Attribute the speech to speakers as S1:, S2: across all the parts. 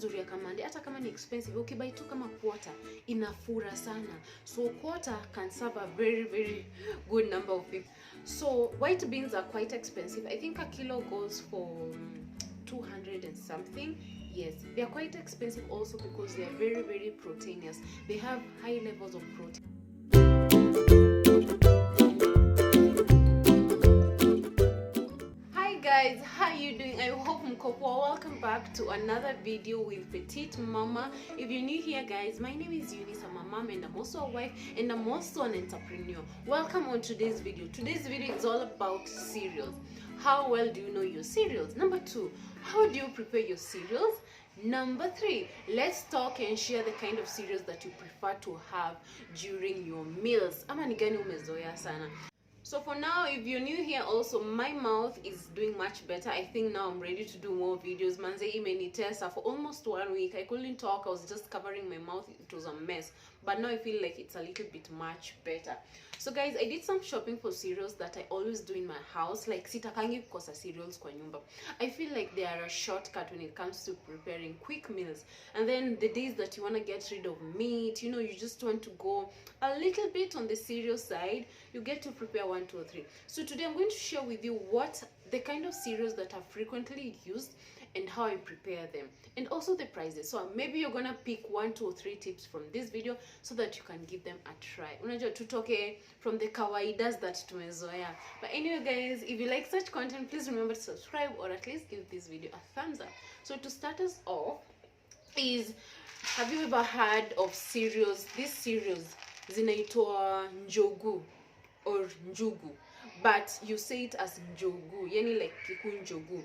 S1: uzuri ya Kamande, hata kama ni expensive, ukibuy tu kama quarter inafura sana. So quarter can serve a very good number of people. So white beans are quite expensive. I think a kilo goes for 200 and something. Yes, they are quite expensive also because they are very proteinous. They have high levels of protein. Hi guys, how are you doing? I hope Mkopo. Welcome back to another video with PetiteMama. If you're new here guys, my name is Eunice. I'm a mom and I'm also a wife and I'm also an entrepreneur. Welcome on today's video. Today's video is all about cereals. How well do you know your cereals? Number 2, how do you prepare your cereals? Number 3, let's talk and share the kind of cereals that you prefer to have during your meals. Ama ni gani umezoea sana? So for now, if you're new here also, my mouth is doing much better. I think now I'm ready to do more videos. Manze imenitesa for almost 1 week. I couldn't talk. I was just covering my mouth. It was a mess. But now I feel like it's a little bit much better. So guys, I did some shopping for cereals that I always do in my house. Like sitakangi kukosa cereals kwa nyumba. I feel like they are a shortcut when it comes to preparing quick meals. And then the days that you want to get rid of meat, you know, you just want to go a little bit on the cereal side, you get to prepare 1, 2, or 3. So today I'm going to share with you what the kind of cereals that are frequently used and how I prepare them, and also the prices. So maybe you're gonna pick 1, 2, or 3 tips from this video so that you can give them a try. Unajua tutoke from the kawaidas that tumezoea. But anyway guys, if you like such content, please remember to subscribe or at least give this video a thumbs up. So to start us off is, have you ever heard of cereals? These cereals zinaitwa Njogu or Njugu, but you say it as Njogu, yani like kiku Njogu.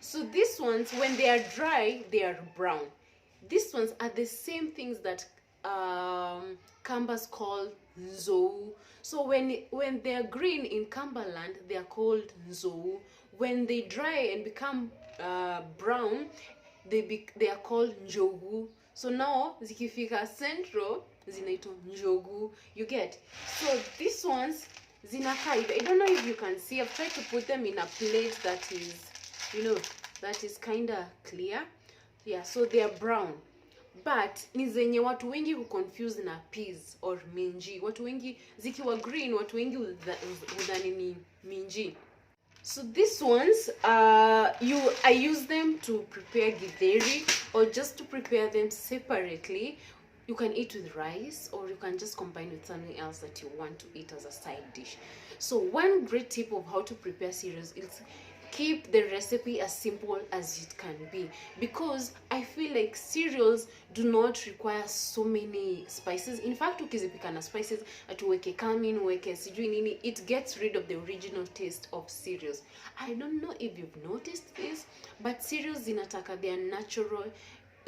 S1: So these ones, when they are dry, they are brown. These ones are the same things that Kambas call Nzogu. So when they are green in Kambaland, they are called Nzogu. When they dry and become brown, they are called Njogu. So now zikifika central zinaitwa Njogu. You get? So these ones zinakai. I don't know if you can see. I've tried to put them in a plate that is, you know, that is kind of clear. Yeah, so they are brown. But ni zenye watu wengi who confuse na peas or minji. Watu wengi zikiwa green, watu wengi udhani ni minji. So these ones, I use them to prepare githeri or just to prepare them separately. You can eat with rice or you can just combine with something else that you want to eat as a side dish. So one great tip of how to prepare cereals is keep the recipe as simple as it can be, because I feel like cereals do not require so many spices. In fact, ukizipika na spices, atuweke kamin, uweke sijui nini, it gets rid of the original taste of cereals. I don't know if you've noticed this, but cereals zinataka their natural,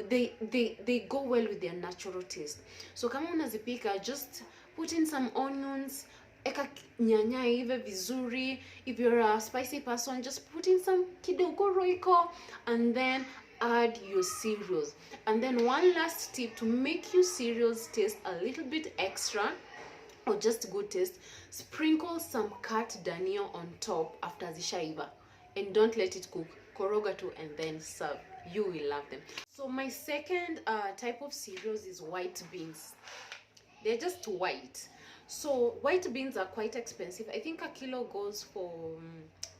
S1: they go well with their natural taste. So kama unazipika, just put in some onions, eka nyanya ive vizuri. If you're a spicy person, just put in some kidogo roiko and then add your cereals. And then one last tip to make your cereals taste a little bit extra or just good taste, sprinkle some cut dania on top after zishaiva and don't let it cook. Koroga too and then serve. You will love them. So my second type of cereals is white beans. They're just white. So white beans are quite expensive. I think a kilo goes for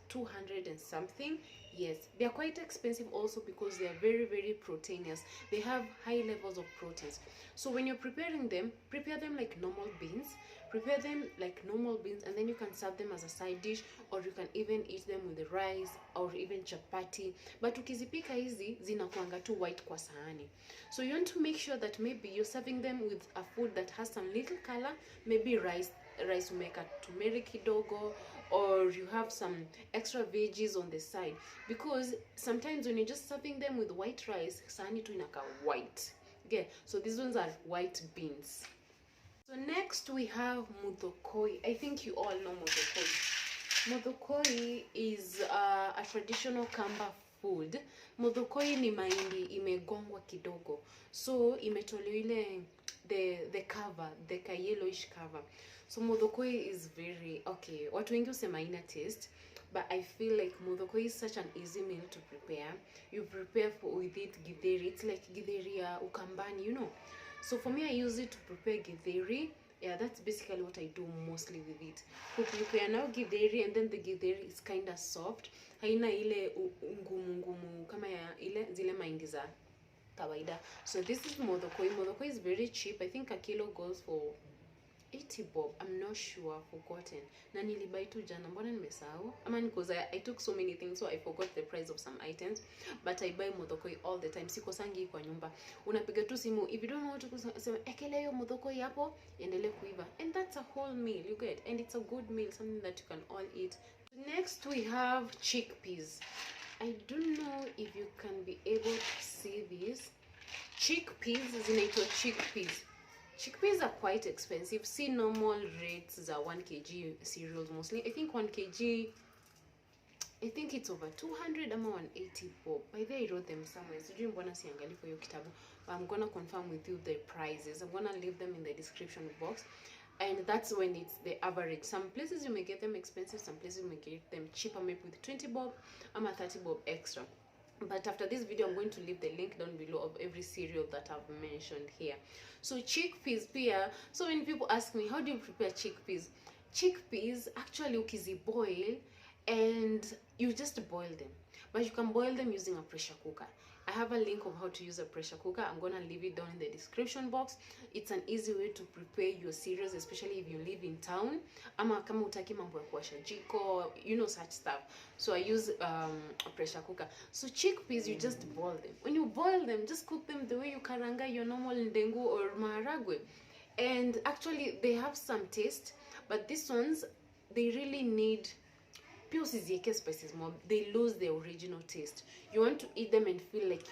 S1: 200 and something. Yes, they are quite expensive also because they are very proteinous. They have high levels of proteins. So when you're preparing them, prepare them like normal beans. Prepare them like normal beans and then you can serve them as a side dish, or you can even eat them with the rice or even chapati. But ukizipika hizi zinakuanga tu white kwa sahani. So you want to make sure that maybe you're serving them with a food that has some little color, maybe rice umeka turmeric kidogo, or you have some extra veggies on the side, because sometimes when you're just serving them with white rice, sahani tu inaka white. Okay, so these ones are white beans. So next we have Muthokoi. I think you all know Muthokoi. Muthokoi is a traditional Kamba food. Muthokoi ni mahindi imegongwa kidogo. So imetolewa ile the cover, the yellowish cover. So Muthokoi is very okay. Watu wengi usema ina taste, but I feel like Mudoko is such an easy meal to prepare. You prepare with it githeri. It's like githeri ukambani, you know. So for me, I use it to prepare githeri. Yeah, that's basically what I do mostly with it. Prepare now githeri, and then the githeri is kind of soft. Haina ile ngumu kama ya ile zile mahindi za kawaida. So this is Muthokoi. Muthokoi is very cheap. I think a kilo goes for 80 bob. I'm not sure, I've forgotten. Na nilibuy tu jana, mbona nimesahau? Because I took so many things, so I forgot the price of some items. But I buy Muthokoi all the time. Sikosangi kwa nyumba. Unapiga tu simu, if you don't know what to kusema, ekele yo Muthokoi hapo, endele kuiva. And that's a whole meal, you get. And it's a good meal, something that you can all eat. Next we have chickpeas. I don't know if you can be able to see this. Chickpeas zinaitwa chickpeas. Chickpeas are quite expensive. See normal rates are 1 kg cereals mostly. I think 1 kg, I think it's over 200 ama 180 bob. By the way, I wrote them somewhere. Sijui mbona siangali kwa hiyo kitabu. But I'm gonna confirm with you the prices. I'm gonna leave them in the description box. And that's when it's the average. Some places you may get them expensive, some places you may get them cheaper, maybe with 20 bob ama 30 bob extra. But after this video, I'm going to leave the link down below of every cereal that I've mentioned here. So chickpeas pia, so when people ask me, how do you prepare chickpeas? Chickpeas, actually ukizi boil, and you just boil them. But you can boil them using a pressure cooker. I have a link of how to use a pressure cooker. I'm gonna leave it down in the description box. It's an easy way to prepare your cereals, especially if you live in town. Ama kama utaki mambo ya kuwasha jiko, you know, such stuff. So I use a pressure cooker. So chickpeas, you just boil them. When you boil them, just cook them the way you karanga your normal ndengu or maharagwe. And actually, they have some taste, but these ones, they really need spices more. They lose their original taste. You want to eat them and feel like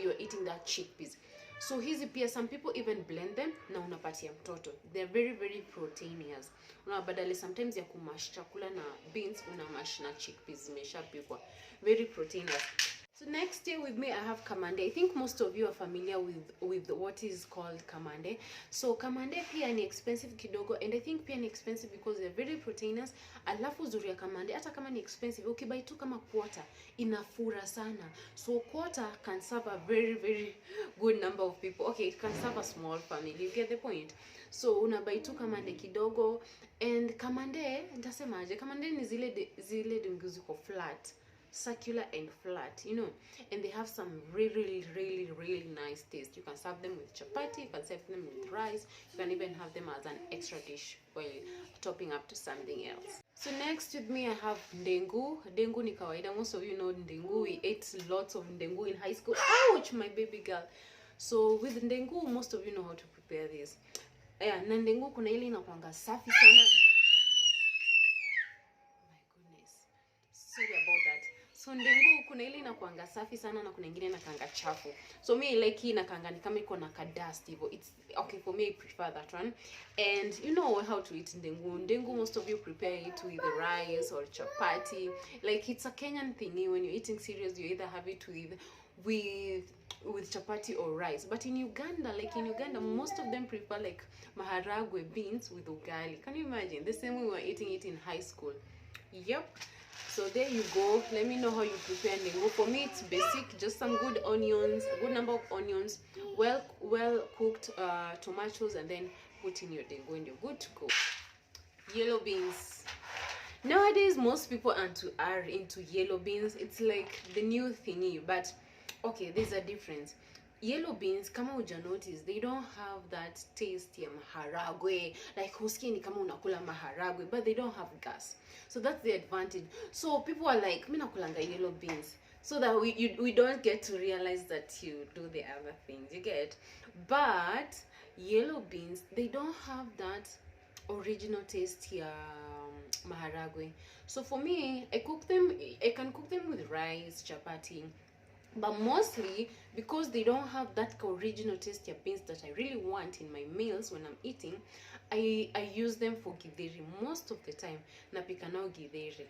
S1: you're eating that chickpeas. So hizi pia, some people even blend them na unapatia mtoto. They're very, very proteinous. Unabadali sometimes ya kumash chakula na beans, unamash na chickpeas zimeshapikwa. Very proteinous. So next here with me, I have Kamande. I think most of you are familiar with what is called Kamande. So Kamande pia ni expensive kidogo, and I think pia ni expensive because they're very proteinous. Alafu uzuri ya Kamande, hata kama ni expensive, ukibuy tu kama quarter, inafura sana. So quarter can serve a very, very good number of people. Okay, it can serve a small family. You get the point? So unabuy tu Kamande kidogo, and Kamande, nitasemaje, Kamande ni zile Ndengu ziko flat, circular and flat, you know, and they have some really, really, really nice taste. You can serve them with chapati, you can serve them with rice, you can even have them as an extra dish while topping up to something else. So next with me, I have Ndengu. Ndengu ni kawaida. Most of you know Ndengu. We ate lots of Ndengu in high school. Ouch, my baby girl. So with Ndengu, most of you know how to prepare this. Yeah, na Ndengu kuna ile inakuanga safi sana. Sorry about that. So Ndengu kuna ile inakuanga safi sana na kuna nyingine inakanga chafu. So me I like hii inakanga ni kama iko na dust hivyo. It's okay for me, I prefer that one. And you know how to eat Ndengu. Ndengu, most of you prepare it with rice or chapati. Like it's a Kenyan thing. When you're eating cereals, you either have it with chapati or rice. But in Uganda, most of them prefer like maharagwe beans with ugali. Can you imagine? The same way we were eating it in high school. Yep. So there you go. Let me know how you prepare Ndengu. For me, it's basic. Just some good onions, a good number of onions, well cooked tomatoes, and then put in your Ndengu and you're good to go. Yellow beans. Nowadays, most people are into yellow beans. It's like the new thingy. But okay, there's a difference. Yellow beans, kama uja notice, they don't have that taste ya maharagwe. Like huski ni kama unakula maharagwe, but they don't have gas. So that's the advantage. So people are like, mina kulanga yellow beans. So that we don't get to realize that you do the other things, you get. But yellow beans, they don't have that original taste ya maharagwe. So for me, I can cook them with rice, chapati. But mostly, because they don't have that original taste of beans that I really want in my meals when I'm eating, I use them for githeri most of the time. Napika now githeri.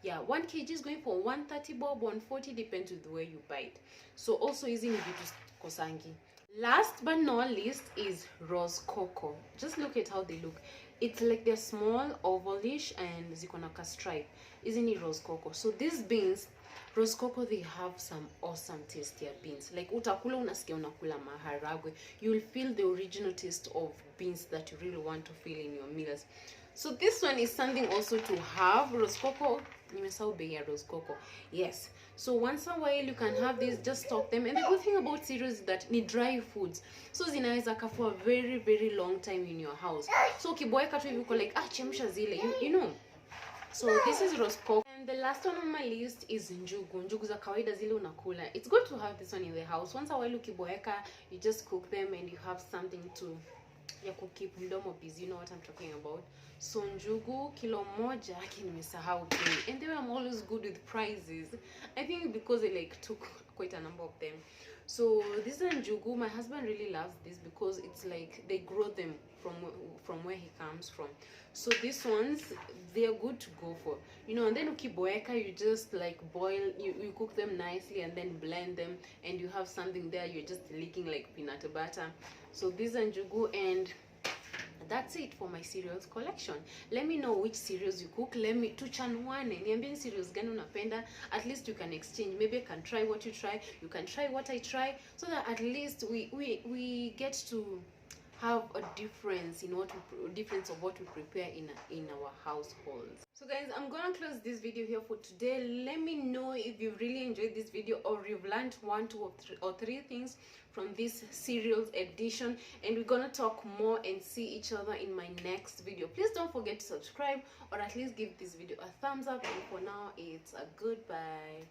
S1: Yeah, 1 kg is going for 130 bob, 140, depends with where you buy it. So also using it to kosangi. Last but not least is rose coco. Just look at how they look. It's like they're small, ovalish, and ziko na ka stripe. Isn't it rose coco? So these beans, rose coco, they have some awesome tastier beans. Like utakula unasikia unakula maharagwe. You'll feel the original taste of beans that you really want to feel in your meals. So this one is something also to have. Rose coco, nimesahau bei ya rose coco. Yes. So once in a while you can have these, just stock them. And the good thing about cereals is that ni dry foods. So zinaweza kaa for a very very long time in your house. So ukiboeka tu hivi uko like chemsha zile, you know. So this is rose coco. And the last one on my list is njugu. Njugu za kawaida zile unakula. It's good to have this one in the house. Once a while ukiboeka, you just cook them and you have something to ya kukeep mdomo busy. You know what I'm talking about. So njugu kilo moja nimesahau bei. And they were always good with prices. I think because they like took quite a number of them. So this is njugu. My husband really loves this because it's like they grow them from where he comes from. So these ones, they are good to go for, you know. And then ukiboeka, you just like boil, you cook them nicely and then blend them, and you have something there. You're just licking like peanut butter. So these are njugu, and that's it for my cereals collection. Let me know which cereals you cook. Let me tuchanuane, niambie cereals gani unapenda. At least you can exchange. Maybe I can try what you try, you can try what I try, so that at least we get to have a difference in difference of what we prepare in our households. So guys, I'm gonna close this video here for today. Let me know if you really enjoyed this video or you've learned 1, 2 or 3 things from this cereals edition, and we're gonna talk more and see each other in my next video. Please don't forget to subscribe or at least give this video a thumbs up, and for now it's a goodbye.